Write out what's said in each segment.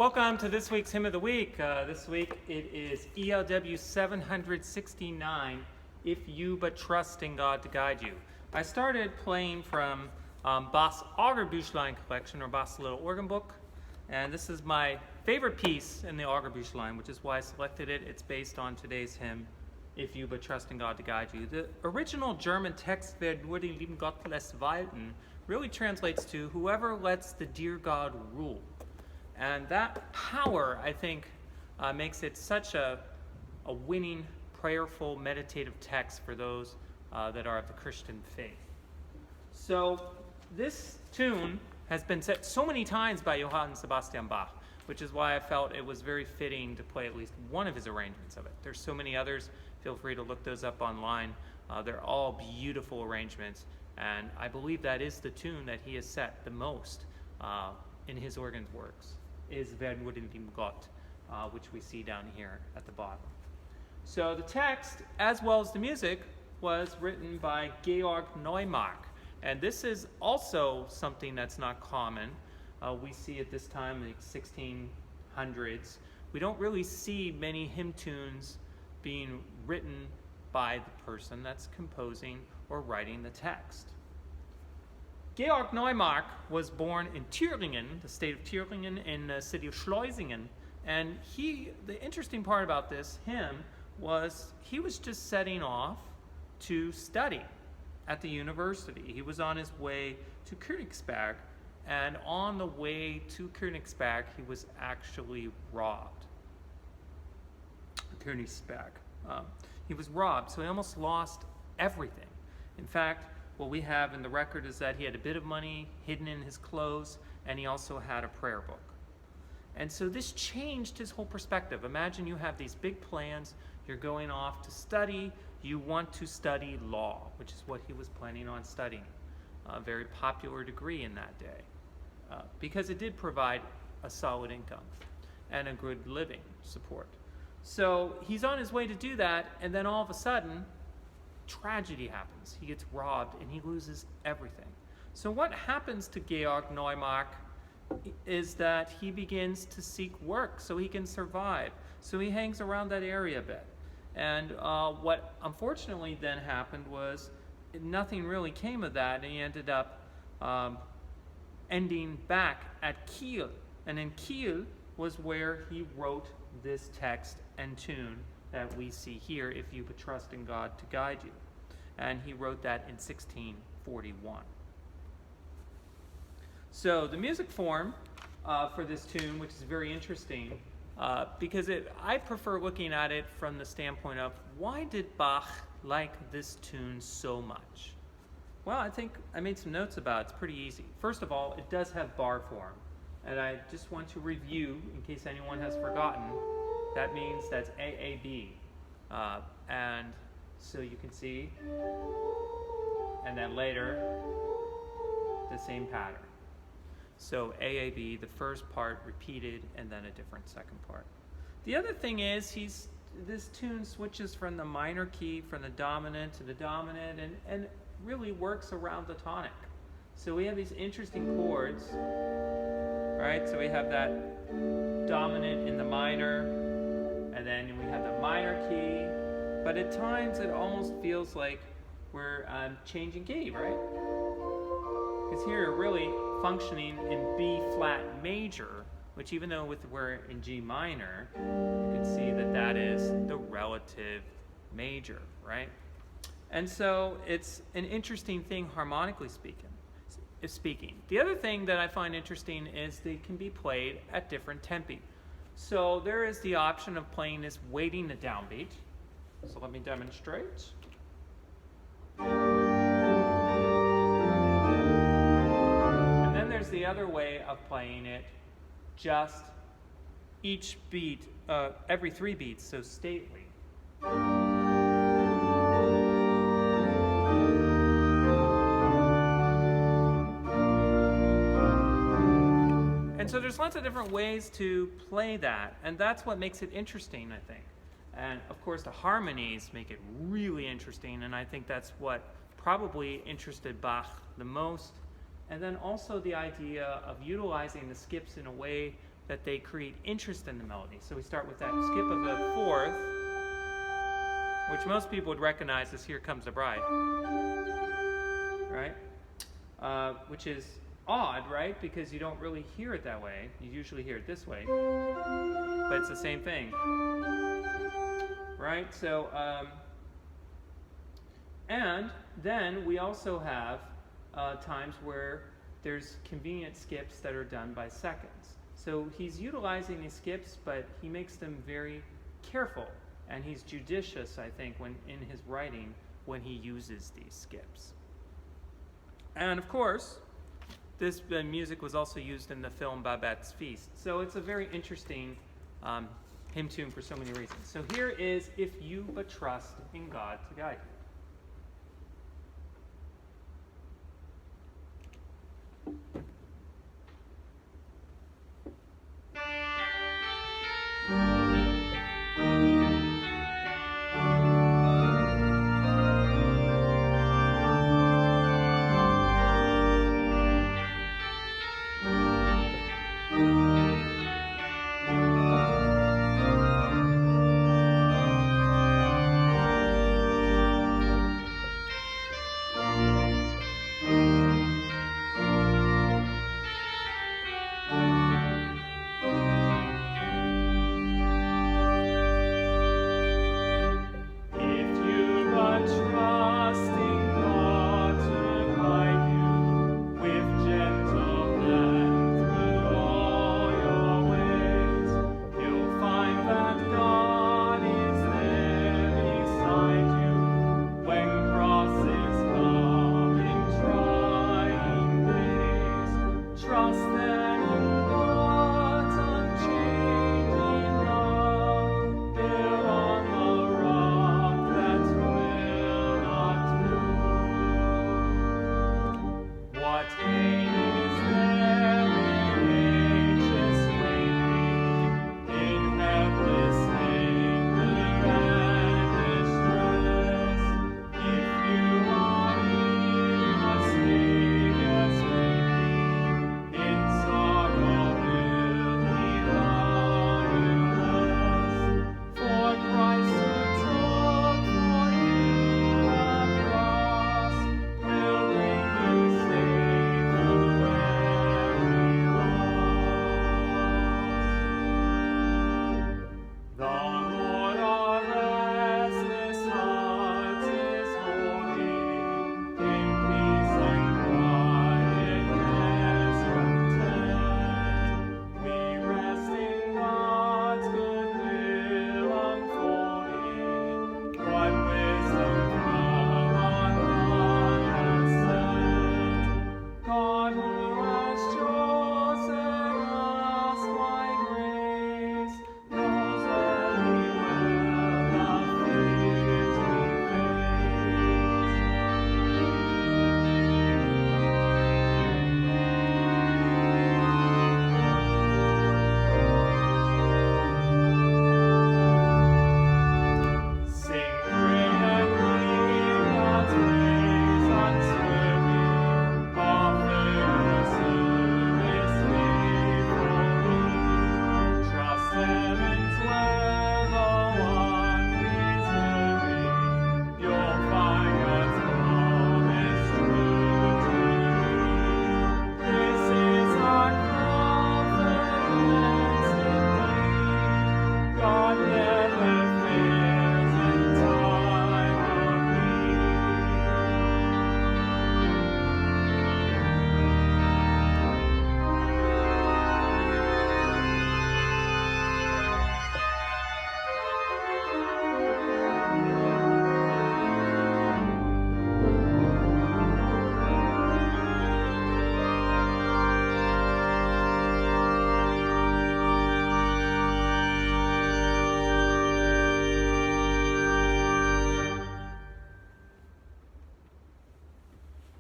Welcome to this week's Hymn of the Week. This week it is ELW 769, If You But Trust in God to Guide You. I started playing from Bach's Orgelbüchlein collection, or Bach's Little Organ Book, and this is my favorite piece in the Orgelbüchlein, which is why I selected it. It's based on today's hymn, If You But Trust in God to Guide You. The original German text, Wer nur den lieben Gott lässt walten, really translates to whoever lets the dear God rule. And that power, I think, makes it such a winning, prayerful, meditative text for those that are of the Christian faith. So this tune has been set so many times by Johann Sebastian Bach, which is why I felt it was very fitting to play at least one of his arrangements of it. There's so many others. Feel free to look those up online. They're all beautiful arrangements, and I believe that is the tune that he has set the most in his organ works, is Wer nur den lieben Gott, which we see down here at the bottom. So the text, as well as the music, was written by Georg Neumark. And this is also something that's not common. We see at this time, in the 1600s, we don't really see many hymn tunes being written by the person that's composing or writing the text. Georg Neumark was born in Thüringen, the state of Thüringen, in the city of Schleusingen. And the interesting part about this hymn was he was just setting off to study at the university. He was on his way to Königsberg, and on the way to Königsberg, he was actually robbed. Königsberg. He was robbed, so he almost lost everything. In fact, what we have in the record is that he had a bit of money hidden in his clothes, and he also had a prayer book. And so this changed his whole perspective. Imagine you have these big plans, you're going off to study, you want to study law, which is what he was planning on studying. A very popular degree in that day, because it did provide a solid income and a good living support. So he's on his way to do that, and then all of a sudden, tragedy happens. He gets robbed and he loses everything. So what happens to Georg Neumark is that he begins to seek work so he can survive. So he hangs around that area a bit. And what unfortunately then happened was nothing really came of that, and he ended up ending back at Kiel. And in Kiel was where he wrote this text and tune that we see here, If You But Trust in God to Guide You. And he wrote that in 1641. So the music form for this tune, which is very interesting, because I prefer looking at it from the standpoint of, why did Bach like this tune so much? Well, I think I made some notes about it. It's pretty easy. First of all, it does have bar form. And I just want to review, in case anyone has forgotten, that means that's AAB. And so you can see, and then later, the same pattern. So AAB, the first part repeated, and then a different second part. The other thing is, this tune switches from the minor key, from the dominant to the dominant, and really works around the tonic. So we have these interesting chords, right? So we have that dominant in the minor, and then we have the minor key, but at times it almost feels like we're changing key, right? Because here we're really functioning in B flat major, which even though we're in G minor, you can see that that is the relative major, right? And so it's an interesting thing harmonically speaking. The other thing that I find interesting is they can be played at different tempi. So there is the option of playing this weighting the downbeat. So let me demonstrate. And then there's the other way of playing it, just each beat, every 3 beats, so stately. And so there's lots of different ways to play that, and that's what makes it interesting, I think. And of course the harmonies make it really interesting, and I think that's what probably interested Bach the most. And then also the idea of utilizing the skips in a way that they create interest in the melody. So we start with that skip of a fourth, which most people would recognize as Here Comes the Bride, right? Which is odd, right? Because you don't really hear it that way. You usually hear it this way, but it's the same thing, right? So, and then we also have times where there's convenient skips that are done by seconds. So he's utilizing these skips, but he makes them very careful, and he's judicious, I think, when in his writing when he uses these skips. And of course, this music was also used in the film Babette's Feast. So it's a very interesting hymn tune for so many reasons. So here is If You But Trust in God to Guide You.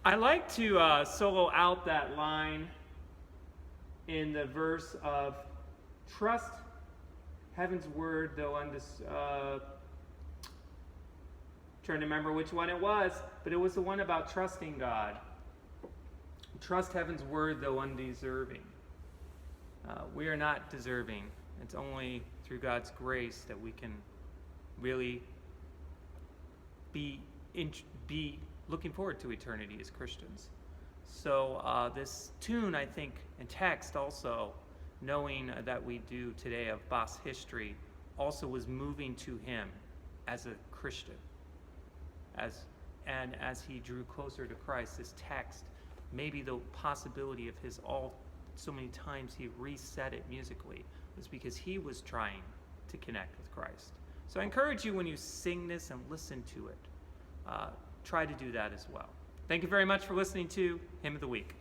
I like to solo out that line in the verse of trust heaven's word, though trying to remember which one it was, but it was the one about trusting God. Trust heaven's word, though undeserving. We are not deserving. It's only through God's grace that we can really be looking forward to eternity as Christians. So this tune, I think, and text also, knowing that we do today of Bach's history, also was moving to him as a Christian. And as he drew closer to Christ, this text, maybe the possibility of so many times he reset it musically, was because he was trying to connect with Christ. So I encourage you, when you sing this and listen to it, try to do that as well. Thank you very much for listening to Hymn of the Week.